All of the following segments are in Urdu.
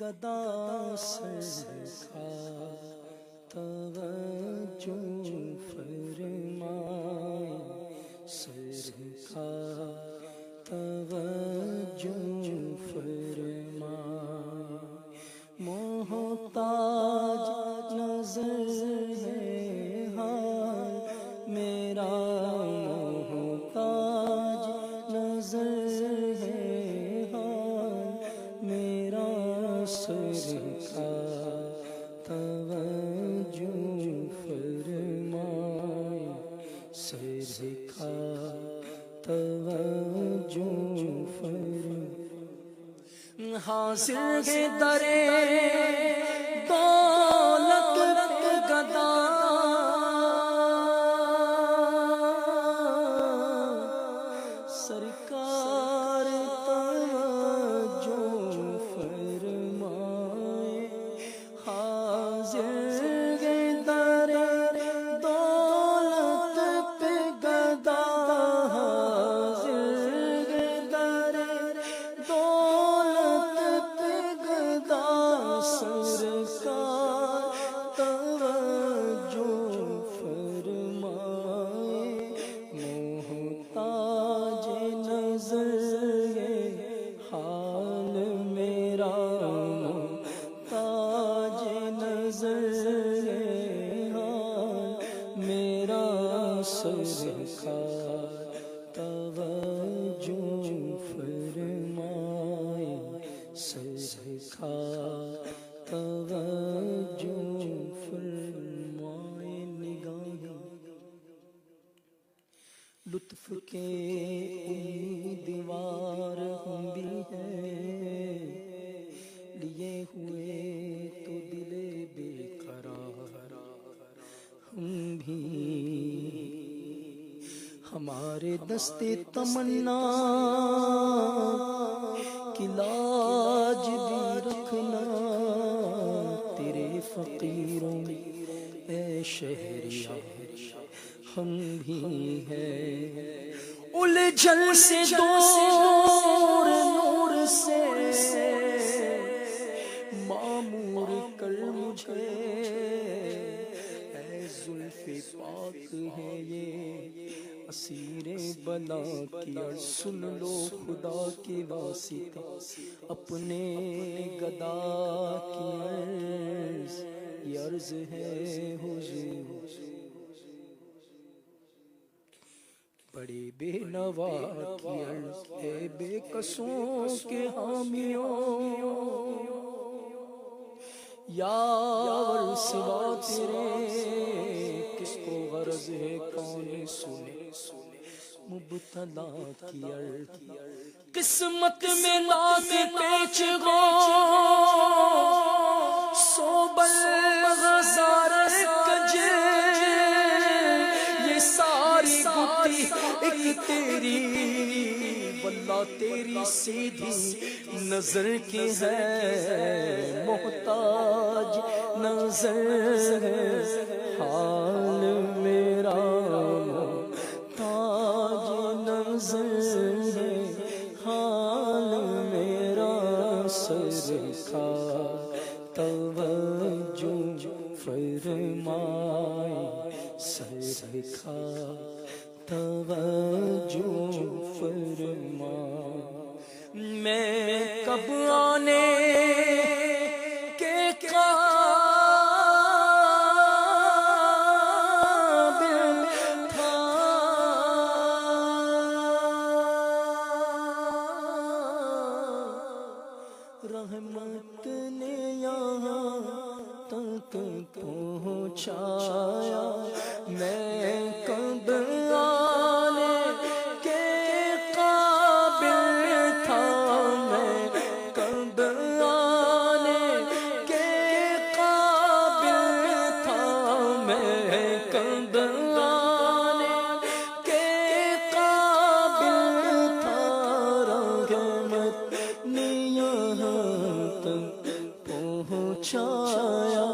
گدا سرکار توجہ فرمائے، سرکار توجہ فرمائے، محتاج نظر ہے حال میرا، محتاج نظر ہے حال میرا، سرکار توجہ فرمائے، سرکار توجہ فرمائے، حاضر ہے درے دولت گدا، سرکار توجہ فرمائے، حاضر ہے درے دولت پہ گدا، حاضر ہے درے دولت پہ گدا، سرکار توجہ فرمائے، محتاج نظر ہے حال میرا، محتاج نظر ہے حال میرا، سرکار توجہ فرمائے، سرکار توجہ فرمائے، نگاہیں لطف کے امیدوار ہم بھی ہیں، لیے ہوئے تو دل بے قرار ہم بھی، ہمارے دستے تمنا کی لاج بھی رکھنا، تیرے فقیروں اے شہریار ہم بھی ہیں، الجھن سے دور نور سے معمور کر مجھے، اے زلف پاک ہے یہ اسیر بلا کی عرض، سن لو خدا کے واسطے اپنے گدا کی عرض، یہ عرض ہے حضور، بڑے بے نوا کی عرض ہے بے قصوں کے حامیوں، یار سوا تیرے کس کو غرض ہے، کون سنے مبتلا کی عرض، قسمت میں ناک پیچ گو سو بلغزار کجے، یہ ساری گتی ایک تیری واللہ تیری سیدھی نظر کی ہے، محتاج نظر ہے حال میرا، محتاج نظر ہے حال میرا، سرکار توجہ فرمائے، سرکار توجہ فرمائے، میں کب آنے کے قابل تھا، رحمت نے یہاں تک پہنچایا، میں کب آنے کے قابل تھا، میں کب آنے کے قابل تھا، میں کب آنے کے قابل تھا، رحمت نے یہاں تک پہنچایا،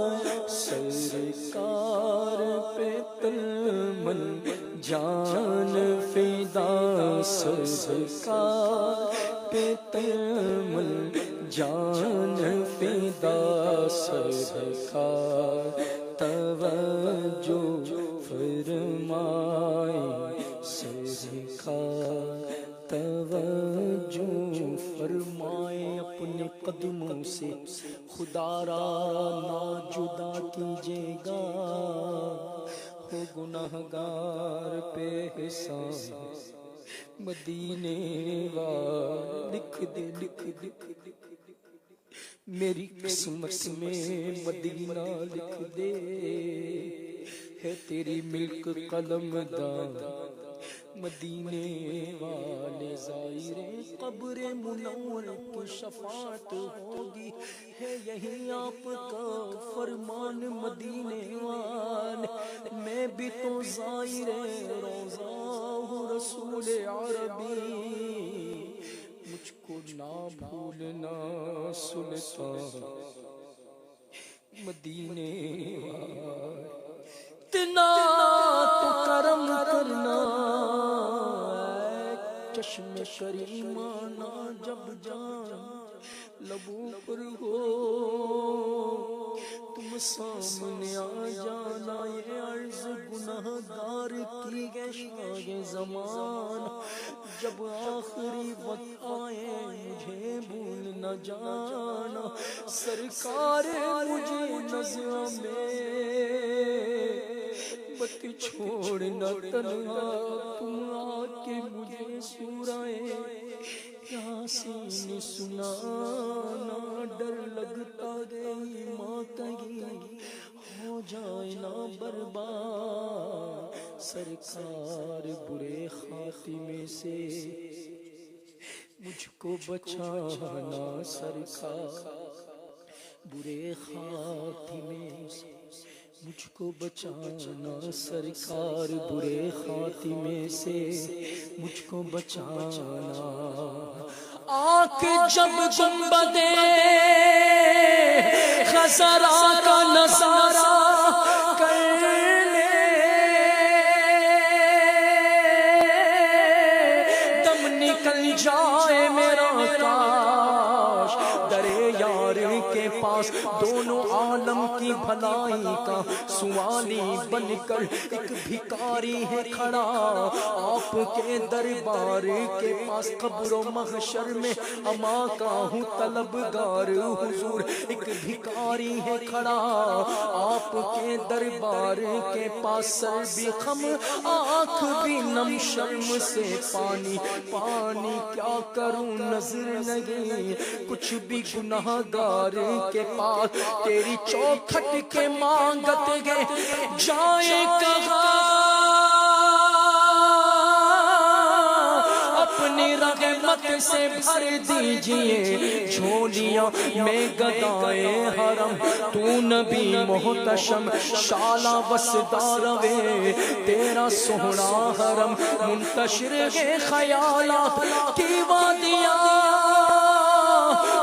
سرکار پہ تلمن جان فدا، سرکار پہ تلمن جان فدا سرکار توجہ فرمائے سرکار توجہ فرمائے اپنے قدموں سے خدا را نہ جدا کیجیے گا ہو گناہگار پہ احسان مدینے والا لکھ دے میری قسمت میں مدینہ لکھ دے ہے تیری ملک قلم دان مدینے والے زائر قبر منور کی شفاعت ہوگی ہے یہی آپ کا فرمان مدینے والے میں بھی تو زائر روضہ ہوں رسول عربی مجھ کو نہ بھولنا سلطان مدینے والے اتنا تو کرم کرنا چشم کریمانہ جب جان لبوں پر ہو تم سامنے آ جانا یہ عرض گناہگار کی ہے شاہ زمان جب آخری وقت آئے مجھے بھول نہ جانا سرکار مجھے نظر میں مت چھوڑنا تنہا تم آ کے مجھے سورہ یاسین سنانا ڈر لگتا گئی ماں کہیں ہو جائے نا برباد سرکار برے خاتمے سے مجھ کو بچانا سرکار برے خاتمے سے مجھ کو بچانا سرکار برے خاتمے سے مجھ کو بچانا آنکھ جب گنبد خزرا کا نظارہ کر لے دم نکل جائے میرا کاش درے یار کے پاس دونوں عالم کی بھلائی کا سوالی بن کر ایک بھکاری ہے کھڑا آپ کے دربار کے پاس قبر و محشر میں اما کا ہوں طلبگار حضور ایک بھکاری ہے کھڑا آپ کے دربار کے پاس سر بھی خم آنکھ بھی نم شرم سے پانی پانی کیا کروں نظر نہیں کچھ بھی گناہگار کے پاس تیری چوکھٹ کے مانگت گئے جائیں کہاں اپنی رحمت سے بھر دیجئے جھولیاں میں گدائے حرم تو نبی محتشم شالا وسداروے تیرا سونا حرم منتشر ہے خیالات کی وادیاں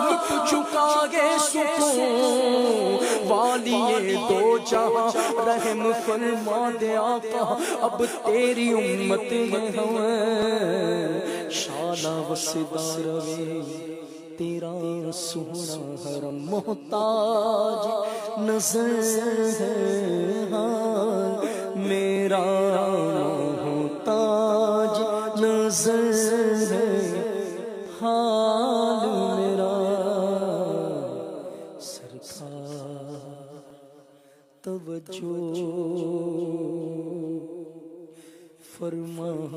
نپ چکا گے سکون والی دو جہاں رحم فرما دے آقا اب تیری امت میں ہمیں شالا وسداروے تیرا سونا حرم محتاج نظر ہے حال میرا محتاج نظر ہے حال میرا سرکار توجہ فرمائے